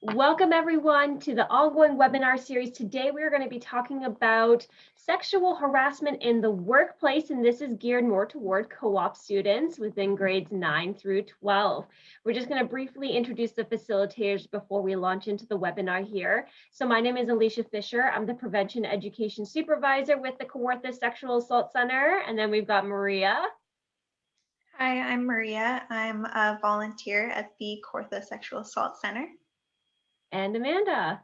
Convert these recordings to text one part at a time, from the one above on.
Welcome everyone to the ongoing webinar series. Today we're going to be talking about sexual harassment in the workplace, and this is geared more toward co-op students within grades 9 through 12. We're just going to briefly introduce the facilitators before we launch into the webinar here. So my name is Alicia Fisher. I'm the Prevention Education Supervisor with the Kawartha Sexual Assault Center, and then we've got Maria. Hi, I'm Maria. I'm a volunteer at the Kawartha Sexual Assault Center. And Amanda.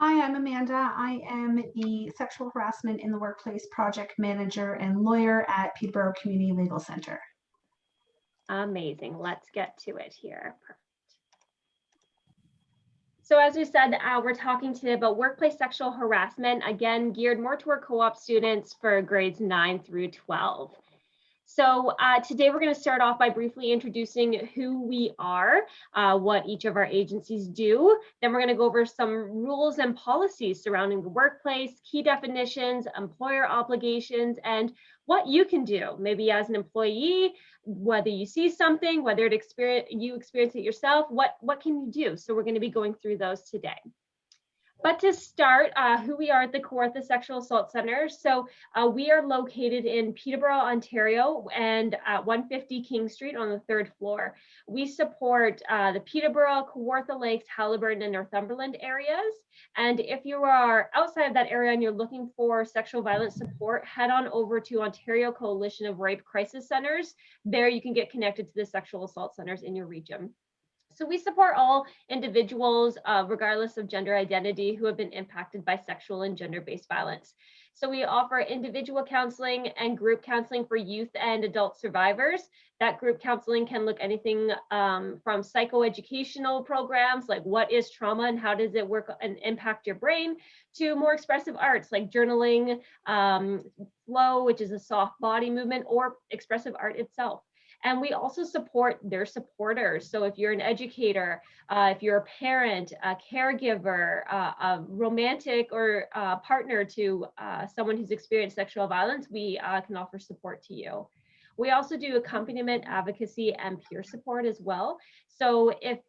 Hi, I'm Amanda. I am the Sexual Harassment in the Workplace Project Manager and Lawyer at Peterborough Community Legal Centre. Amazing. Let's get to it here. Perfect. So as we said, we're talking today about workplace sexual harassment, again, geared more toward co-op students for grades 9 through 12. So today we're going to start off by briefly introducing who we are, what each of our agencies do. Then we're going to go over some rules and policies surrounding the workplace, key definitions, employer obligations, and what you can do, maybe as an employee, whether you see something, whether you experience it yourself, what can you do? So we're going to be going through those today. But to start, who we are at the Kawartha Sexual Assault Center. So we are located in Peterborough, Ontario, and at 150 King Street on the 3rd floor. We support the Peterborough, Kawartha Lakes, Haliburton, and Northumberland areas. And if you are outside of that area and you're looking for sexual violence support, head on over to Ontario Coalition of Rape Crisis Centers. There you can get connected to the sexual assault centers in your region. So we support all individuals, regardless of gender identity, who have been impacted by sexual and gender-based violence. So we offer individual counseling and group counseling for youth and adult survivors. That group counseling can look anything from psychoeducational programs, like what is trauma and how does it work and impact your brain, to more expressive arts like journaling, flow, which is a soft body movement, or expressive art itself. And we also support their supporters. So if you're an educator, if you're a parent, a caregiver, a romantic or partner to someone who's experienced sexual violence, we can offer support to you. We also do accompaniment, advocacy, and peer support as well. So if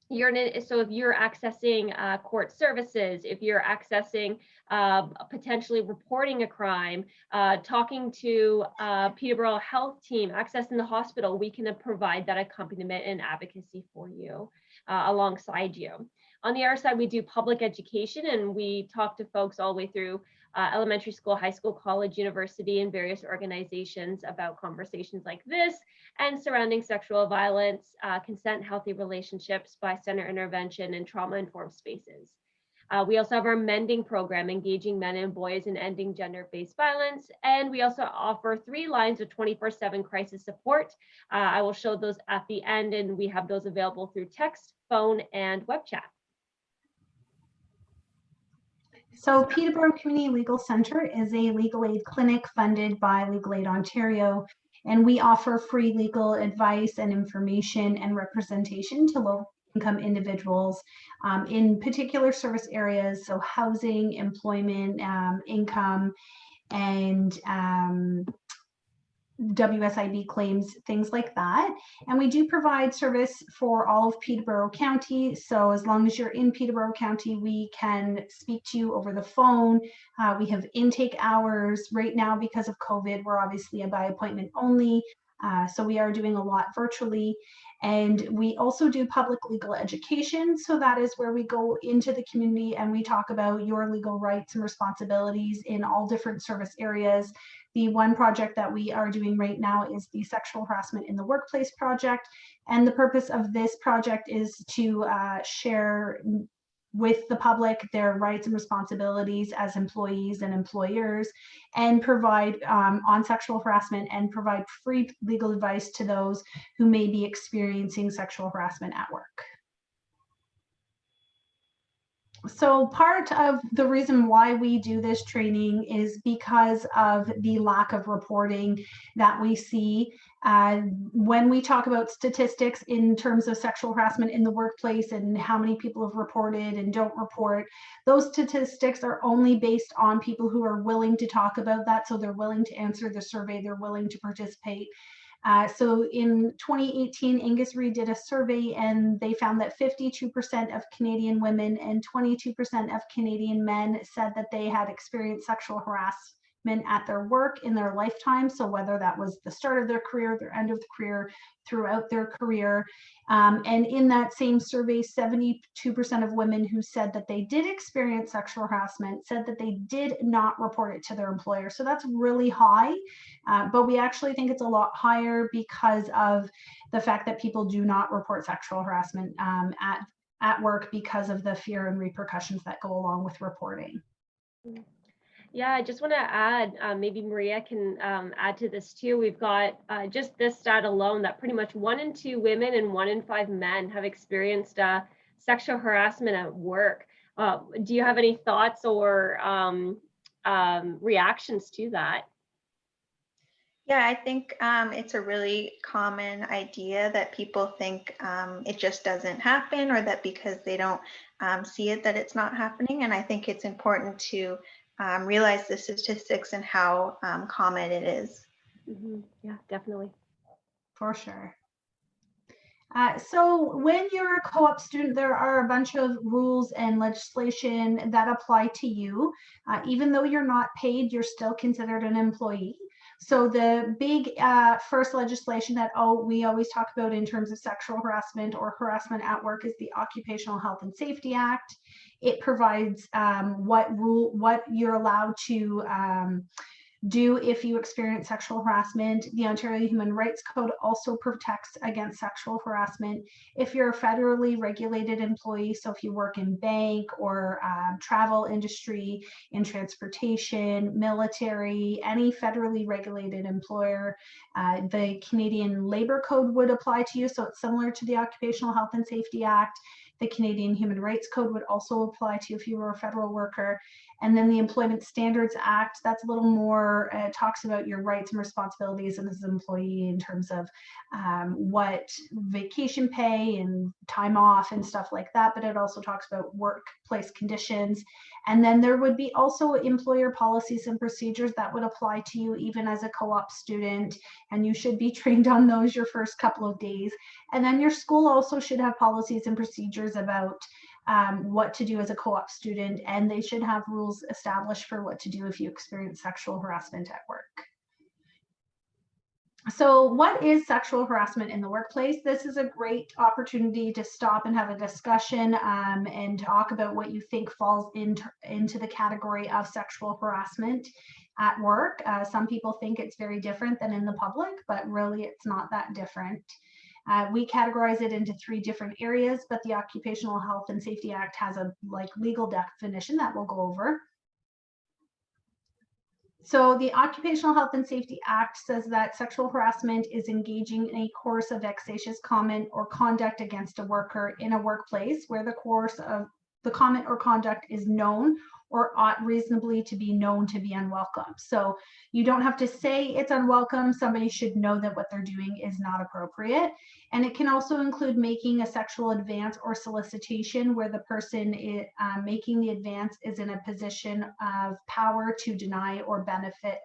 you're accessing court services, if you're accessing potentially reporting a crime, talking to Peterborough Health team, accessing the hospital, we can provide that accompaniment and advocacy for you alongside you. On the other side, we do public education, and we talk to folks all the way through elementary school, high school, college, university, and various organizations about conversations like this and surrounding sexual violence, consent, healthy relationships, bystander intervention, and trauma-informed spaces. We also have our mending program, engaging men and boys in ending gender-based violence. And we also offer 3 lines of 24/7 crisis support. I will show those at the end, and we have those available through text, phone, and web chat. So Peterborough Community Legal Centre is a legal aid clinic funded by Legal Aid Ontario, and we offer free legal advice and information and representation to low-income individuals in particular service areas, so housing, employment, income, and WSIB claims, things like that. And we do provide service for all of Peterborough County. So as long as you're in Peterborough County, we can speak to you over the phone. We have intake hours right now because of COVID. We're obviously by appointment only. So we are doing a lot virtually. And we also do public legal education. So that is where we go into the community and we talk about your legal rights and responsibilities in all different service areas. The one project that we are doing right now is the Sexual Harassment in the Workplace project. And the purpose of this project is to share with the public their rights and responsibilities as employees and employers, and provide on sexual harassment and provide free legal advice to those who may be experiencing sexual harassment at work. So part of the reason why we do this training is because of the lack of reporting that we see. When we talk about statistics in terms of sexual harassment in the workplace and how many people have reported and don't report, those statistics are only based on people who are willing to talk about that. So they're willing to answer the survey, they're willing to participate. So in 2018, Angus Reid did a survey and they found that 52% of Canadian women and 22% of Canadian men said that they had experienced sexual harassment at their work in their lifetime. So whether that was the start of their career, their end of the career, throughout their career. And in that same survey, 72% of women who said that they did experience sexual harassment said that they did not report it to their employer. So that's really high, but we actually think it's a lot higher because of the fact that people do not report sexual harassment at work because of the fear and repercussions that go along with reporting. Yeah, I just want to add, maybe Maria can add to this too. We've got just this stat alone that pretty much 1 in 2 women and 1 in 5 men have experienced sexual harassment at work. Do you have any thoughts or reactions to that? Yeah, I think it's a really common idea that people think it just doesn't happen, or that because they don't see it that it's not happening. And I think it's important to realize the statistics and how common it is. Mm-hmm. Yeah, definitely. For sure. So when you're a co-op student, there are a bunch of rules and legislation that apply to you. Even though you're not paid, you're still considered an employee. So the big first legislation that we always talk about in terms of sexual harassment or harassment at work is the Occupational Health and Safety Act. It provides what you're allowed to do if you experience sexual harassment. The Ontario Human Rights Code also protects against sexual harassment. If you're a federally regulated employee, so if you work in bank or travel industry, in transportation, military, any federally regulated employer, the Canadian Labour Code would apply to you. So it's similar to the Occupational Health and Safety Act. The Canadian Human Rights Code would also apply to you if you were a federal worker. And then the Employment Standards Act, that's a little more, talks about your rights and responsibilities as an employee in terms of what vacation pay and time off and stuff like that, but it also talks about workplace conditions. And then there would be also employer policies and procedures that would apply to you even as a co-op student, and you should be trained on those your first couple of days. And then your school also should have policies and procedures about what to do as a co-op student, and they should have rules established for what to do if you experience sexual harassment at work. So what is sexual harassment in the workplace? This is a great opportunity to stop and have a discussion and talk about what you think falls into the category of sexual harassment at work. Some people think it's very different than in the public, but really it's not that different. We categorize it into 3 different areas, but the Occupational Health and Safety Act has a legal definition that we'll go over. So the Occupational Health and Safety Act says that sexual harassment is engaging in a course of vexatious comment or conduct against a worker in a workplace where the course of the comment or conduct is known or ought reasonably to be known to be unwelcome. So you don't have to say it's unwelcome. Somebody should know that what they're doing is not appropriate. And it can also include making a sexual advance or solicitation where the person making the advance is in a position of power to deny or benefit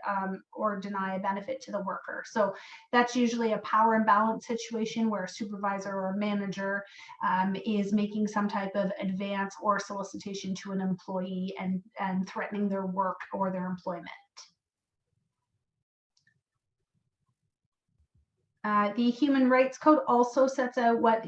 or deny a benefit to the worker. So that's usually a power imbalance situation where a supervisor or a manager is making some type of advance or solicitation to an employee and threatening their work or their employment. The Human Rights Code also sets out what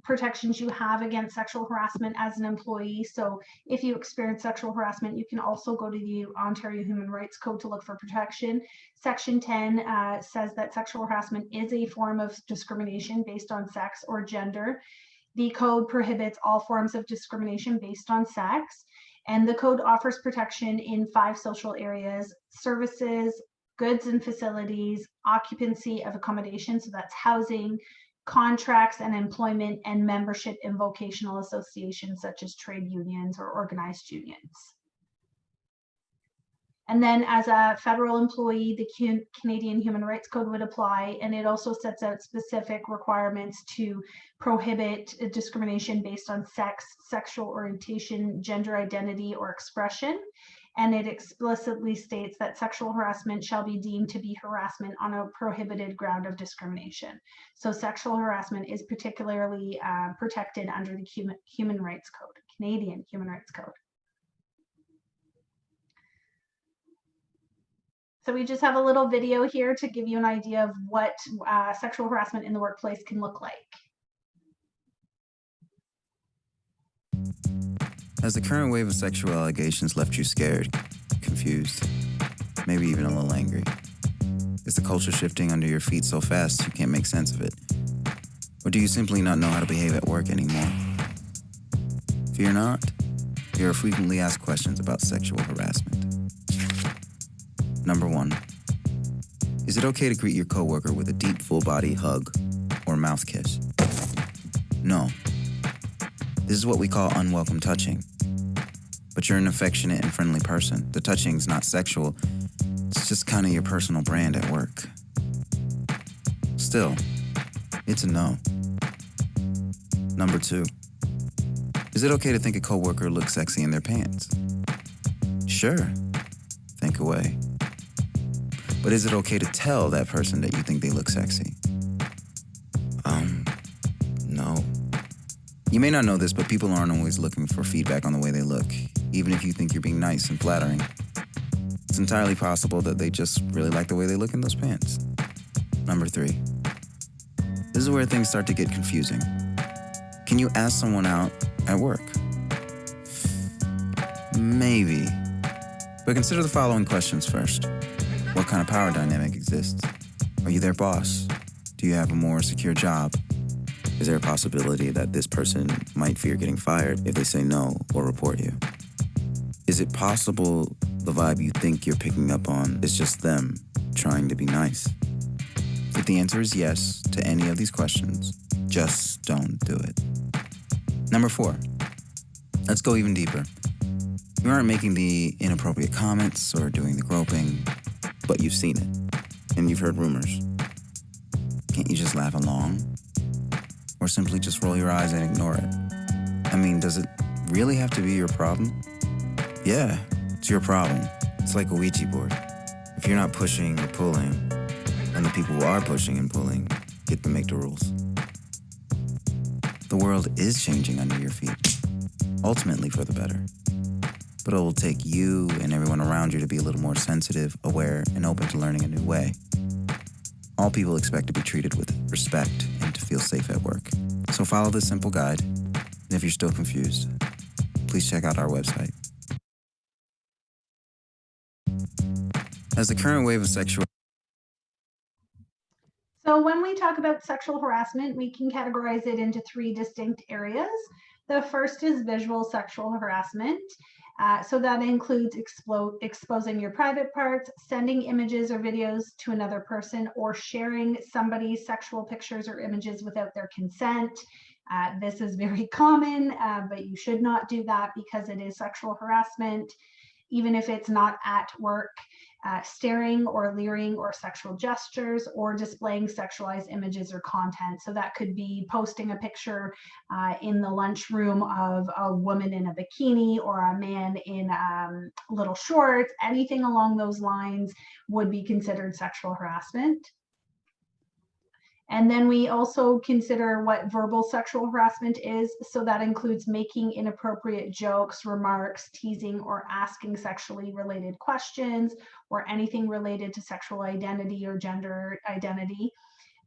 protections you have against sexual harassment as an employee. So if you experience sexual harassment, you can also go to the Ontario Human Rights Code to look for protection. Section 10 says that sexual harassment is a form of discrimination based on sex or gender. The code prohibits all forms of discrimination based on sex. And the code offers protection in 5 social areas: services, goods and facilities, occupancy of accommodation, so that's housing, contracts and employment, and membership in vocational associations such as trade unions or organized unions. And then as a federal employee, the Canadian Human Rights Code would apply, and it also sets out specific requirements to prohibit discrimination based on sex, sexual orientation, gender identity, or expression. and it explicitly states that sexual harassment shall be deemed to be harassment on a prohibited ground of discrimination. So sexual harassment is particularly protected under the Human Rights Code, Canadian Human Rights Code. So we just have a little video here to give you an idea of what sexual harassment in the workplace can look like. Has the current wave of sexual allegations left you scared, confused, maybe even a little angry? Is the culture shifting under your feet so fast you can't make sense of it? Or do you simply not know how to behave at work anymore? Fear not. Here are frequently asked questions about sexual harassment. Number 1, is it okay to greet your coworker with a deep full-body hug or mouth kiss? No. This is what we call unwelcome touching. But you're an affectionate and friendly person. The touching's not sexual. It's just kind of your personal brand at work. Still, it's a no. Number 2, is it okay to think a coworker looks sexy in their pants? Sure, think away. But is it okay to tell that person that you think they look sexy? No. You may not know this, but people aren't always looking for feedback on the way they look, even if you think you're being nice and flattering. It's entirely possible that they just really like the way they look in those pants. Number 3, this is where things start to get confusing. Can you ask someone out at work? Maybe. But consider the following questions first. What kind of power dynamic exists? Are you their boss? Do you have a more secure job? Is there a possibility that this person might fear getting fired if they say no or report you? Is it possible the vibe you think you're picking up on is just them trying to be nice? If the answer is yes to any of these questions, just don't do it. Number 4, let's go even deeper. You aren't making the inappropriate comments or doing the groping, but you've seen it, and you've heard rumors. Can't you just laugh along? Or simply just roll your eyes and ignore it? I mean, does it really have to be your problem? Yeah, it's your problem. It's like a Ouija board. If you're not pushing or pulling, then the people who are pushing and pulling get to make the rules. The world is changing under your feet, ultimately for the better. But it will take you and everyone around you to be a little more sensitive, aware, and open to learning a new way. All people expect to be treated with respect and to feel safe at work. So follow this simple guide, and if you're still confused, please check out our website. As the current wave of sexual... So when we talk about sexual harassment, we can categorize it into 3 distinct areas. The first is visual sexual harassment. So that includes exposing your private parts, sending images or videos to another person, or sharing somebody's sexual pictures or images without their consent. This is very common, but you should not do that because it is sexual harassment, even if it's not at work. Staring or leering or sexual gestures, or displaying sexualized images or content. So that could be posting a picture in the lunchroom of a woman in a bikini or a man in little shorts. Anything along those lines would be considered sexual harassment. And then we also consider what verbal sexual harassment is. So that includes making inappropriate jokes, remarks, teasing, or asking sexually related questions, or anything related to sexual identity or gender identity.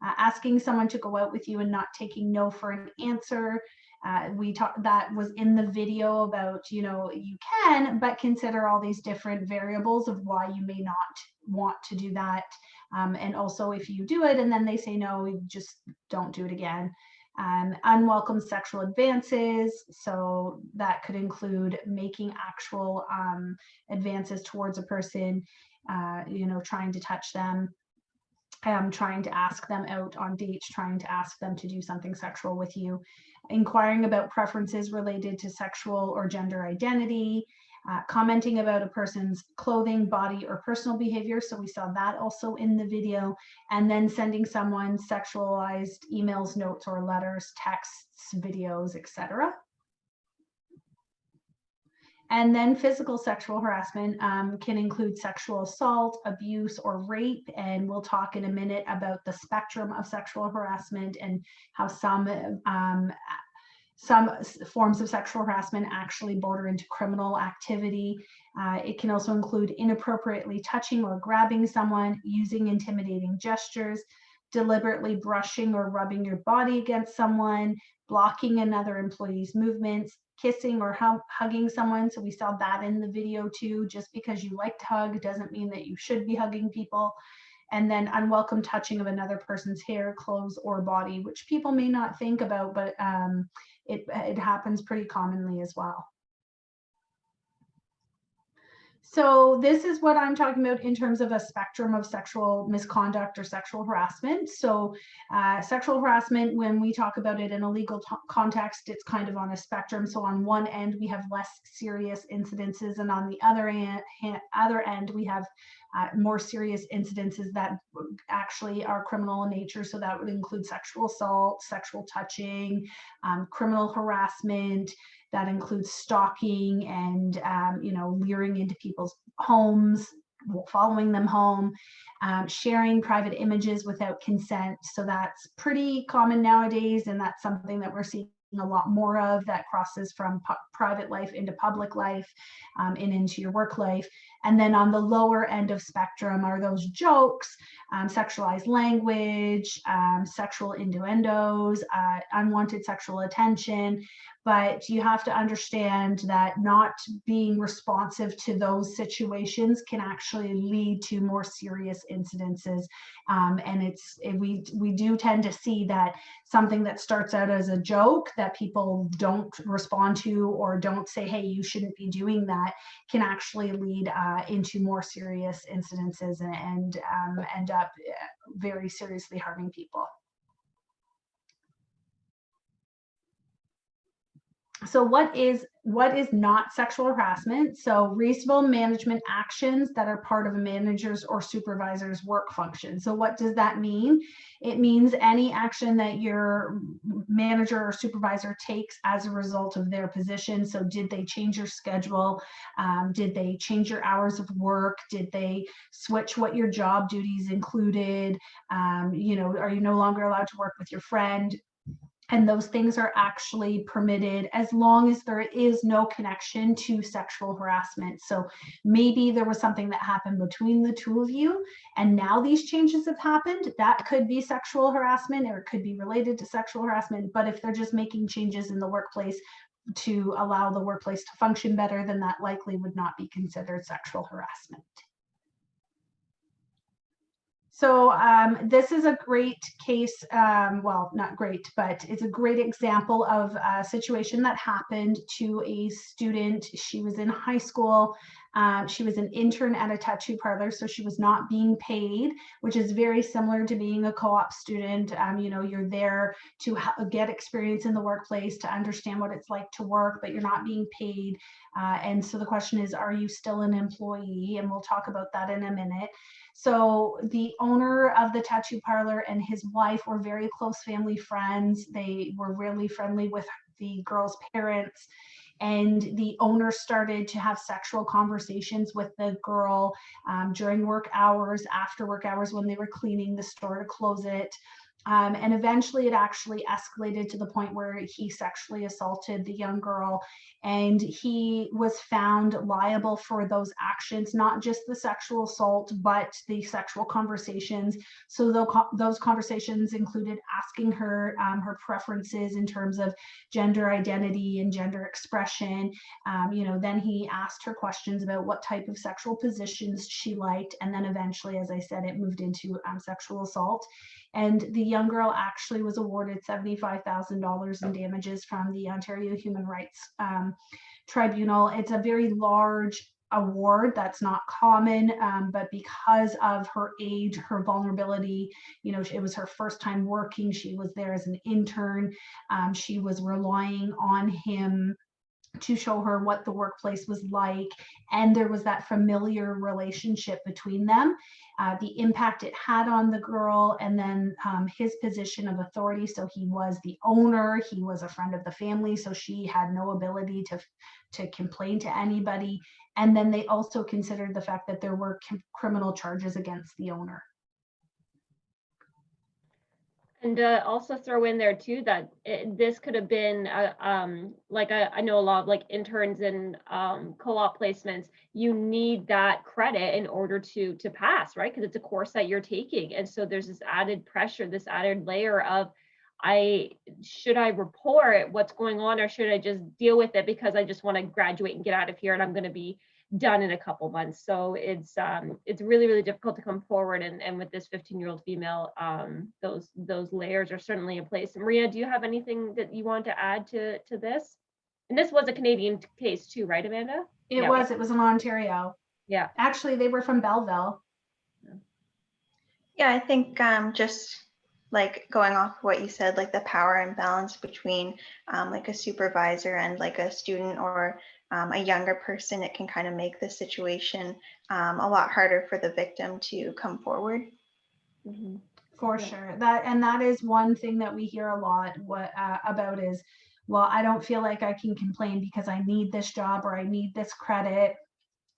Asking someone to go out with you and not taking no for an answer. That was in the video about, you can, but consider all these different variables of why you may not want to do that. And also if you do it and then they say no, you just don't do it again. Unwelcome sexual advances. So that could include making actual advances towards a person, trying to touch them, trying to ask them out on dates, trying to ask them to do something sexual with you, inquiring about preferences related to sexual or gender identity, commenting about a person's clothing, body, or personal behavior. So we saw that also in the video, and then sending someone sexualized emails, notes, or letters, texts, videos, etc. And then physical sexual harassment can include sexual assault, abuse, or rape. And we'll talk in a minute about the spectrum of sexual harassment and how some forms of sexual harassment actually border into criminal activity. It can also include inappropriately touching or grabbing someone, using intimidating gestures, deliberately brushing or rubbing your body against someone, blocking another employee's movements, kissing or hugging someone. So we saw that in the video too. Just because you like to hug doesn't mean that you should be hugging people. And then unwelcome touching of another person's hair, clothes, or body, which people may not think about, but it happens pretty commonly as well. So this is what I'm talking about in terms of a spectrum of sexual misconduct or sexual harassment. So sexual harassment, when we talk about it in a legal context, it's kind of on a spectrum. So on one end, we have less serious incidences, and on the other end, we have more serious incidences that actually are criminal in nature. So that would include sexual assault, sexual touching, criminal harassment. That includes stalking and, leering into people's homes, following them home, sharing private images without consent. So that's pretty common nowadays, and that's something that we're seeing a lot more of, that crosses from private life into public life and into your work life. And then on the lower end of spectrum are those jokes, sexualized language, sexual innuendos, unwanted sexual attention. But you have to understand that not being responsive to those situations can actually lead to more serious incidences. And we do tend to see that something that starts out as a joke that people don't respond to or don't say, hey, you shouldn't be doing that, can actually lead into more serious incidences and end up very seriously harming people. So what is not sexual harassment? So reasonable management actions that are part of a manager's or supervisor's work function. So what does that mean? It means any action that your manager or supervisor takes as a result of their position. So did they change your schedule? Did they change your hours of work? Did they switch what your job duties included? Are you no longer allowed to work with your friend? And those things are actually permitted as long as there is no connection to sexual harassment. So maybe there was something that happened between the two of you, and now these changes have happened. That could be sexual harassment, or it could be related to sexual harassment. But if they're just making changes in the workplace to allow the workplace to function better, then that likely would not be considered sexual harassment. So this is a great case, well, not great, but it's a great example of a situation that happened to a student. She was in high school. She was an intern at a tattoo parlor, so she was not being paid, which is very similar to being a co-op student. You're there to get experience in the workplace, to understand what it's like to work, but you're not being paid. And so the question is, are you still an employee? And we'll talk about that in a minute. So the owner of the tattoo parlor and his wife were very close family friends. They were really friendly with the girl's parents. And the owner started to have sexual conversations with the girl during work hours, after work hours, when they were cleaning the store to close it. And eventually it actually escalated to the point where he sexually assaulted the young girl, and he was found liable for those actions, not just the sexual assault, but the sexual conversations. So those conversations included asking her her preferences in terms of gender identity and gender expression. Then he asked her questions about what type of sexual positions she liked. And then eventually, as I said, it moved into sexual assault. And the young girl actually was awarded $75,000 in damages from the Ontario Human Rights Tribunal. It's a very large award that's not common, but because of her age, her vulnerability, it was her first time working. She was there as an intern. She was relying on him to show her what the workplace was like, and there was that familiar relationship between them, the impact it had on the girl, and then his position of authority. So he was the owner, he was a friend of the family, so she had no ability to complain to anybody. And then they also considered the fact that there were criminal charges against the owner. And also throw in there too that this could have been like I know a lot of like interns and co-op placements. You need that credit in order to pass, right? Because it's a course that you're taking, and so there's this added pressure, this added layer of should I report what's going on, or should I just deal with it because I just want to graduate and get out of here and I'm going to be done in a couple months. So it's really, really difficult to come forward, and with this 15-year-old female, those layers are certainly in place. Maria, do you have anything that you want to add to this? And this was a Canadian case too, right, Amanda? It was in Ontario. Yeah. Actually, they were from Belleville. Yeah, I think just like going off what you said, like the power imbalance between like a supervisor and like a student or a younger person, it can kind of make the situation a lot harder for the victim to come forward. Mm-hmm. For sure. That is one thing that we hear a lot about is, well, I don't feel like I can complain because I need this job or I need this credit.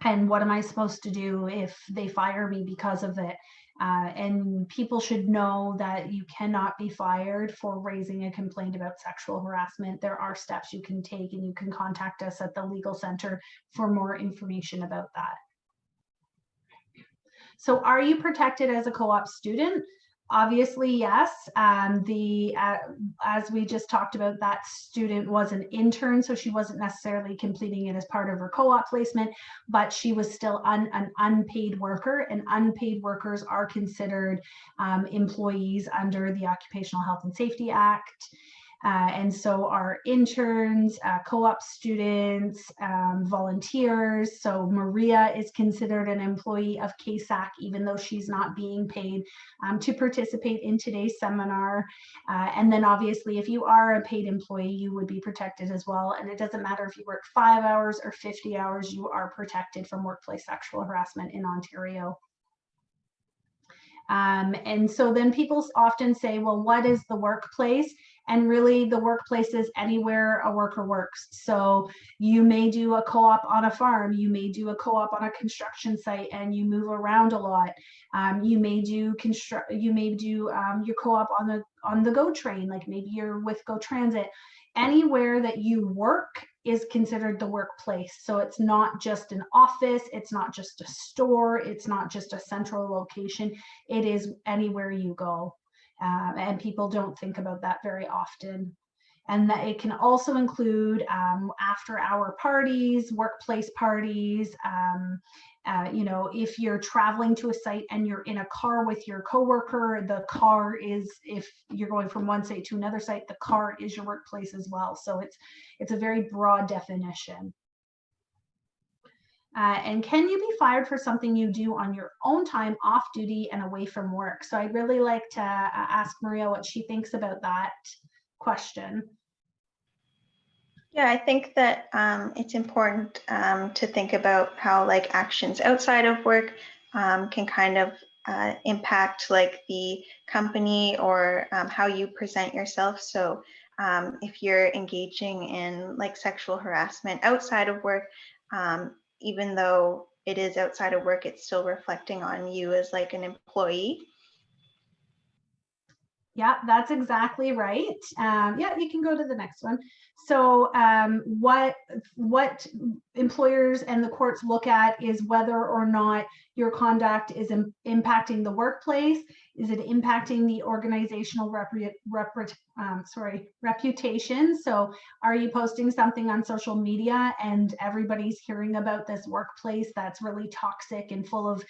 And what am I supposed to do if they fire me because of it? And people should know that you cannot be fired for raising a complaint about sexual harassment. There are steps you can take, and you can contact us at the Legal Centre for more information about that. So are you protected as a co-op student? Obviously, yes. As we just talked about, that student was an intern, so she wasn't necessarily completing it as part of her co-op placement, but she was still an unpaid worker, and unpaid workers are considered employees under the Occupational Health and Safety Act. And so our interns, co-op students, volunteers. So Maria is considered an employee of KSAC, even though she's not being paid to participate in today's seminar. And then obviously, if you are a paid employee, you would be protected as well. And it doesn't matter if you work 5 hours or 50 hours, you are protected from workplace sexual harassment in Ontario. And so then people often say, well, what is the workplace? And really the workplace is anywhere a worker works. So you may do a co-op on a farm, you may do a co-op on a construction site, and you move around a lot. You may do your co-op on the GO train, like maybe you're with GO Transit. Anywhere that you work is considered the workplace. So it's not just an office, it's not just a store, it's not just a central location, it is anywhere you go. And people don't think about that very often. And that it can also include after-hour parties, workplace parties. You know, if you're traveling to a site and you're in a car with your coworker, the car is, if you're going from one site to another site, the car is your workplace as well. So it's a very broad definition. And can you be fired for something you do on your own time, off duty and away from work? So I'd really like to ask Maria what she thinks about that question. Yeah, I think that it's important to think about how like actions outside of work can kind of impact like the company or how you present yourself. So if you're engaging in like sexual harassment outside of work, even though it is outside of work, it's still reflecting on you as like an employee. Yeah, that's exactly right. Yeah, you can go to the next one. So what employers and the courts look at is whether or not your conduct is impacting the workplace. Is it impacting the organizational reputation? So are you posting something on social media and everybody's hearing about this workplace that's really toxic and full of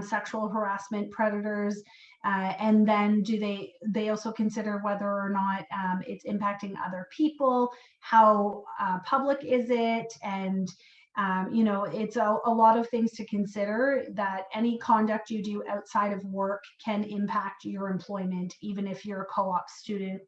sexual harassment predators? And then do they also consider whether or not it's impacting other people? How public is it? And you know, it's a lot of things to consider, that any conduct you do outside of work can impact your employment, even if you're a co-op student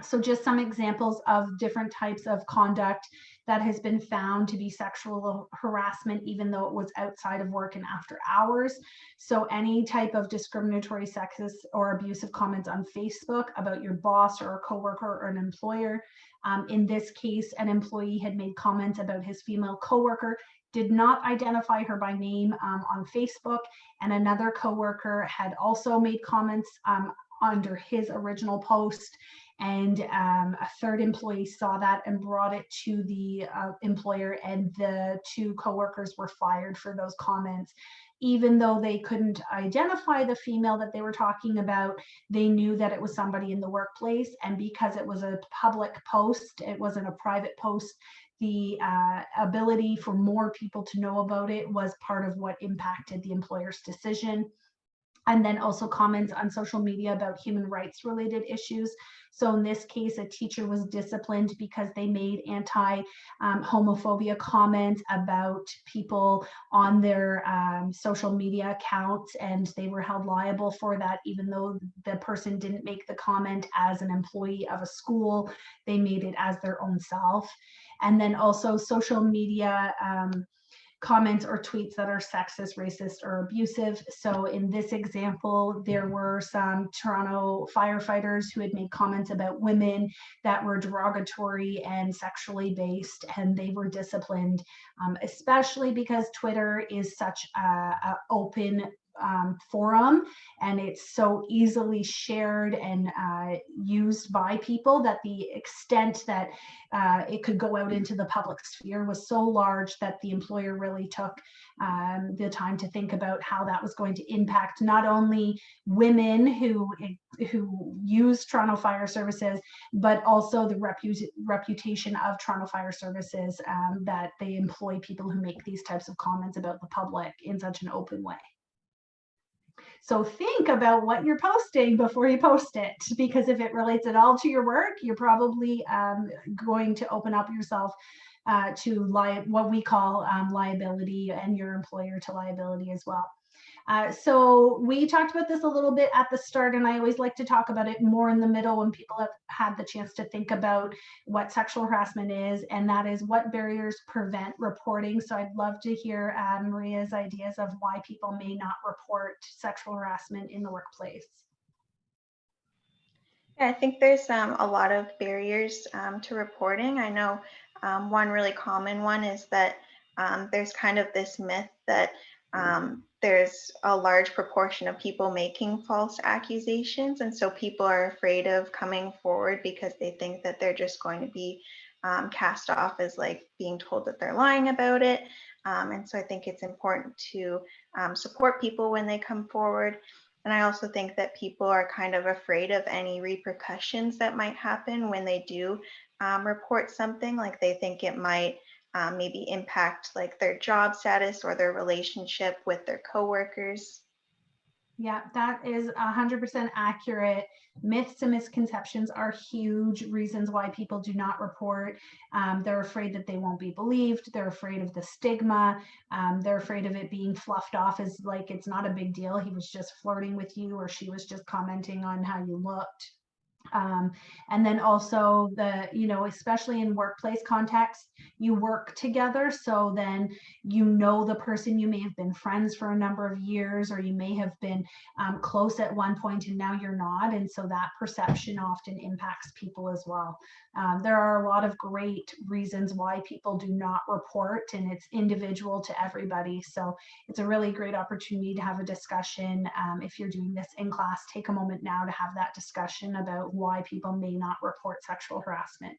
So just some examples of different types of conduct that has been found to be sexual harassment, even though it was outside of work and after hours. So any type of discriminatory, sexist, or abusive comments on Facebook about your boss or a coworker or an employer. In this case, an employee had made comments about his female coworker, did not identify her by name on Facebook, and another coworker had also made comments under his original post. And a third employee saw that and brought it to the employer, and the two coworkers were fired for those comments. Even though they couldn't identify the female that they were talking about, they knew that it was somebody in the workplace. And because it was a public post, it wasn't a private post, the ability for more people to know about it was part of what impacted the employer's decision. And then also comments on social media about human rights related issues. So in this case, a teacher was disciplined because they made anti-homophobia comments about people on their social media accounts, and they were held liable for that, even though the person didn't make the comment as an employee of a school, they made it as their own self. And then also social media comments or tweets that are sexist, racist, or abusive. So in this example, there were some Toronto firefighters who had made comments about women that were derogatory and sexually based, and they were disciplined, especially because Twitter is such a open forum, and it's so easily shared and used by people that the extent that it could go out into the public sphere was so large that the employer really took the time to think about how that was going to impact not only women who use Toronto Fire Services, but also the reputation of Toronto Fire Services, that they employ people who make these types of comments about the public in such an open way. So think about what you're posting before you post it, because if it relates at all to your work, you're probably going to open up yourself to what we call liability, and your employer to liability as well. So we talked about this a little bit at the start, and I always like to talk about it more in the middle when people have had the chance to think about what sexual harassment is, and that is what barriers prevent reporting. So I'd love to hear Maria's ideas of why people may not report sexual harassment in the workplace. Yeah, I think there's a lot of barriers to reporting. I know one really common one is that there's kind of this myth that there's a large proportion of people making false accusations, and so people are afraid of coming forward because they think that they're just going to be cast off as like being told that they're lying about it. And so I think it's important to support people when they come forward. And I also think that people are kind of afraid of any repercussions that might happen when they do report something. Like they think it might maybe impact like their job status or their relationship with their coworkers. Yeah, that is 100% accurate. Myths and misconceptions are huge reasons why people do not report. They're afraid that they won't be believed. They're afraid of the stigma. They're afraid of it being fluffed off as like it's not a big deal. He was just flirting with you, or she was just commenting on how you looked. And then also especially in workplace context, you work together. So then, the person, you may have been friends for a number of years, or you may have been close at one point and now you're not. And so that perception often impacts people as well. There are a lot of great reasons why people do not report, and it's individual to everybody. So it's a really great opportunity to have a discussion. If you're doing this in class, take a moment now to have that discussion about why people may not report sexual harassment.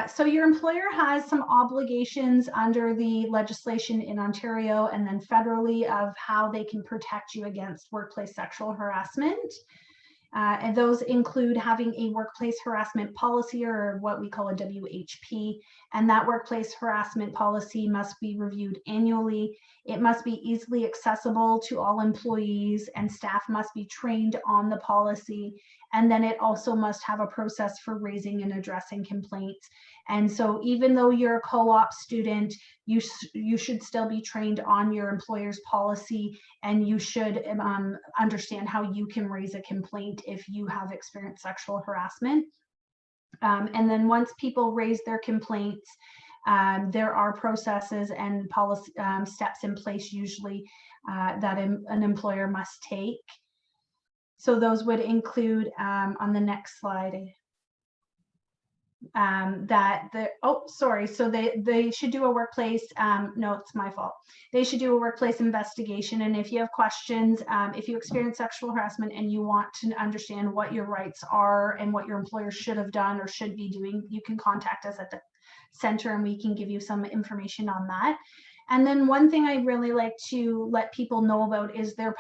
So your employer has some obligations under the legislation in Ontario and then federally of how they can protect you against workplace sexual harassment. And those include having a workplace harassment policy, or what we call a WHP, and that workplace harassment policy must be reviewed annually. It must be easily accessible to all employees, and staff must be trained on the policy, And then it also must have a process for raising and addressing complaints. And so even though you're a co-op student, you should still be trained on your employer's policy, and you should understand how you can raise a complaint if you have experienced sexual harassment. And then once people raise their complaints, there are processes and policy steps in place usually that an employer must take. So those would include on the next slide so they should do a workplace no, it's my fault. They should do a workplace investigation, and if you have questions, if you experience sexual harassment and you want to understand what your rights are and what your employer should have done or should be doing, you can contact us at the center and we can give you some information on that. And then one thing I really like to let people know about is their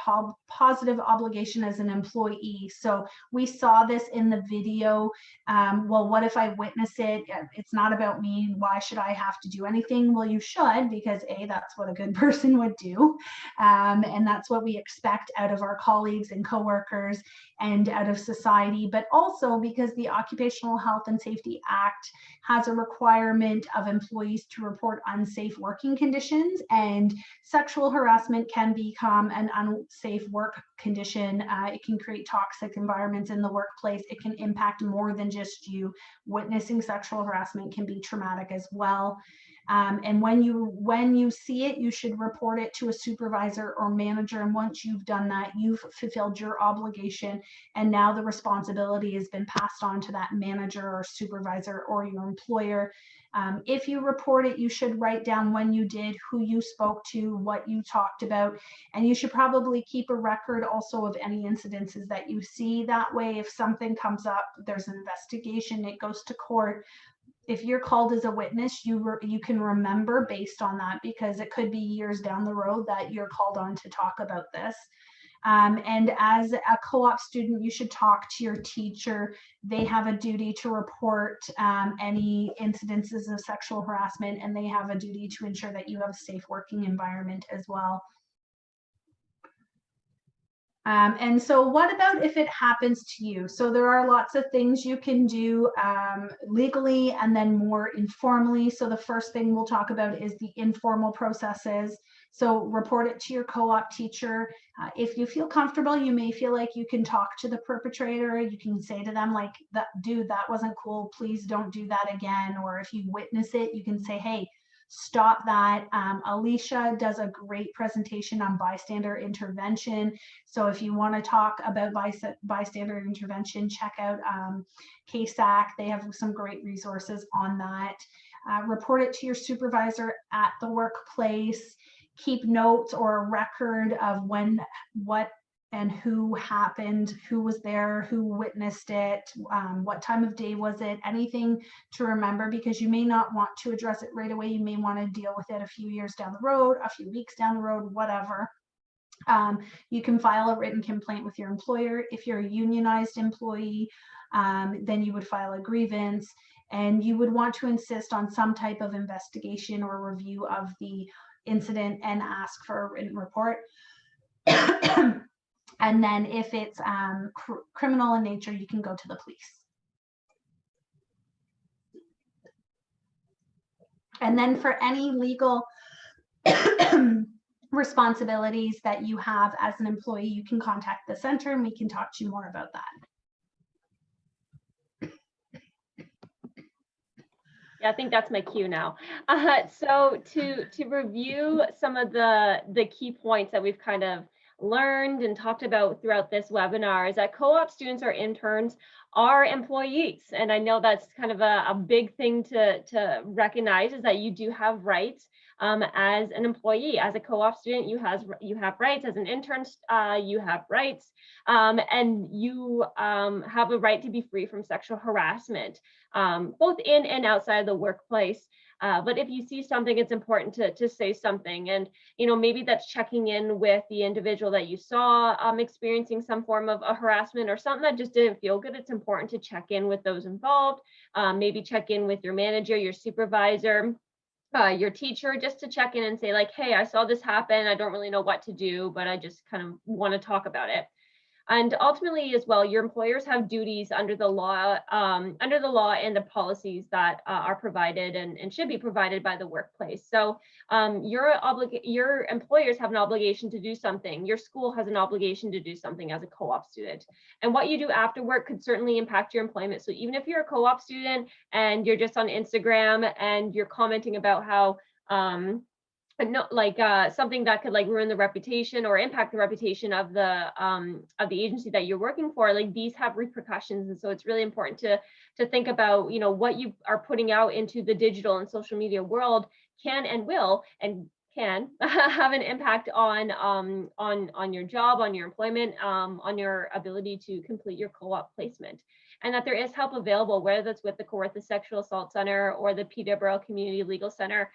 positive obligation as an employee. So we saw this in the video. Well, what if I witness it? It's not about me. Why should I have to do anything? Well, you should, because A, that's what a good person would do. And that's what we expect out of our colleagues and coworkers and out of society, but also because the Occupational Health and Safety Act has a requirement of employees to report unsafe working conditions, and sexual harassment can become an unsafe work condition. It can create toxic environments in the workplace. It can impact more than just you. Witnessing sexual harassment can be traumatic as well. And when you see it, you should report it to a supervisor or manager. And once you've done that, you've fulfilled your obligation. And now the responsibility has been passed on to that manager or supervisor or your employer. If you report it, you should write down when you did, who you spoke to, what you talked about, and you should probably keep a record also of any incidences that you see. That way, if something comes up, there's an investigation, it goes to court. If you're called as a witness, you can remember based on that, because it could be years down the road that you're called on to talk about this. And as a co-op student, you should talk to your teacher. They have a duty to report any incidences of sexual harassment, and they have a duty to ensure that you have a safe working environment as well. And so what about if it happens to you? So there are lots of things you can do legally and then more informally. So the first thing we'll talk about is the informal processes. So report it to your co-op teacher. If you feel comfortable, you may feel like you can talk to the perpetrator. You can say to them like, dude, that wasn't cool. Please don't do that again. Or if you witness it, you can say, hey, stop that. Alicia does a great presentation on bystander intervention. So if you want to talk about bystander intervention, check out KSAC. They have some great resources on that. Report it to your supervisor at the workplace. Keep notes or a record of when, what, and who happened, who was there, who witnessed it, what time of day was it, anything to remember, because you may not want to address it right away. You may want to deal with it a few years down the road, a few weeks down the road, whatever. You can file a written complaint with your employer. If you're a unionized employee, then you would file a grievance, and you would want to insist on some type of investigation or review of the incident and ask for a written report. And then if it's criminal in nature, you can go to the police. And then for any legal responsibilities that you have as an employee, you can contact the center and we can talk to you more about that. Yeah, I think that's my cue now. So to review some of the key points that we've kind of learned and talked about throughout this webinar is that co-op students or interns are employees. And I know that's kind of a big thing to recognize, is that you do have rights as an employee. As a co-op student, you have rights. As an intern, you have rights, and you have a right to be free from sexual harassment, both in and outside the workplace. But if you see something, it's important to say something. And, you know, maybe that's checking in with the individual that you saw experiencing some form of a harassment or something that just didn't feel good. It's important to check in with those involved. Maybe check in with your manager, your supervisor, your teacher, just to check in and say like, hey, I saw this happen. I don't really know what to do, but I just kind of want to talk about it. And ultimately as well, your employers have duties under the law and the policies that are provided and should be provided by the workplace. So your employers have an obligation to do something. Your school has an obligation to do something as a co-op student. And what you do after work could certainly impact your employment. So even if you're a co-op student and you're just on Instagram and you're commenting about how something that could like ruin the reputation or impact the reputation of the agency that you're working for, like these have repercussions. And so it's really important to think about, you know, what you are putting out into the digital and social media world can and will and can have an impact on your job, on your employment, on your ability to complete your co-op placement. And that there is help available, whether that's with the Kawartha Sexual Assault Center or the Peterborough Community Legal Centre.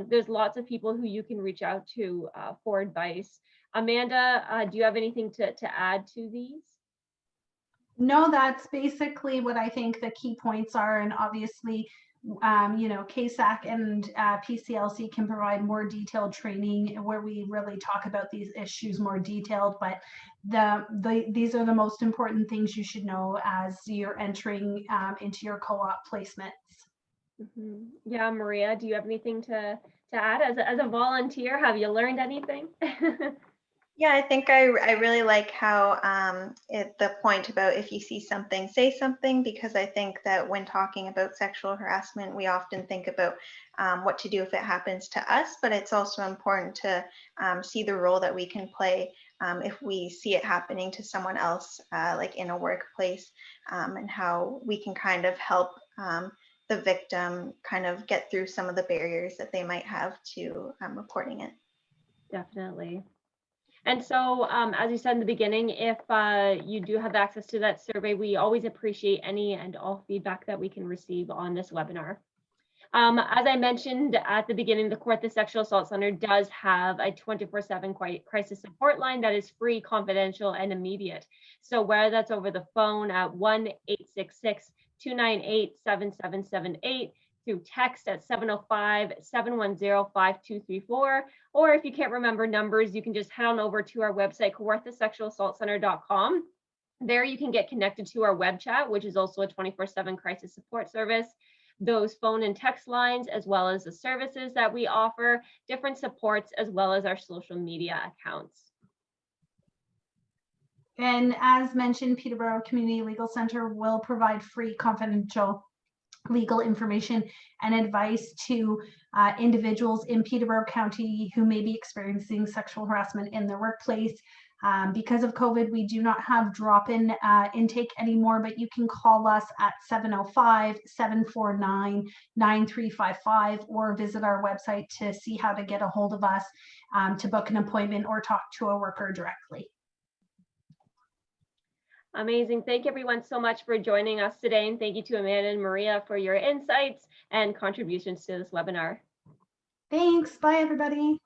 There's lots of people who you can reach out to for advice. Amanda, do you have anything to add to these? No, that's basically what I think the key points are. And obviously, you know, KSAC and PCLC can provide more detailed training where we really talk about these issues more detailed, but these are the most important things you should know as you're entering into your co-op placements. Mm-hmm. Yeah, Maria, do you have anything to add as a volunteer? Have you learned anything? Yeah, I think I really like how the point about if you see something, say something, because I think that when talking about sexual harassment, we often think about what to do if it happens to us, but it's also important to see the role that we can play if we see it happening to someone else, like in a workplace, and how we can kind of help the victim kind of get through some of the barriers that they might have to reporting it. Definitely. And so, as you said in the beginning, if you do have access to that survey, we always appreciate any and all feedback that we can receive on this webinar. As I mentioned at the beginning, the Kawartha Sexual Assault Center does have a 24/7 crisis support line that is free, confidential, and immediate. So whether that's over the phone at 1-866-298-7778, through text at 705-710-5234, or if you can't remember numbers, you can just head on over to our website, kawarthasexualassaultcenter.com. There you can get connected to our web chat, which is also a 24/7 crisis support service, those phone and text lines, as well as the services that we offer, different supports, as well as our social media accounts. And as mentioned, Peterborough Community Legal Centre will provide free, confidential legal information and advice to individuals in Peterborough County who may be experiencing sexual harassment in their workplace. Because of COVID, we do not have drop-in intake anymore, but you can call us at 705-749-9355 or visit our website to see how to get a hold of us to book an appointment or talk to a worker directly. Amazing. Thank you everyone so much for joining us today. And thank you to Amanda and Maria for your insights and contributions to this webinar. Thanks. Bye, everybody.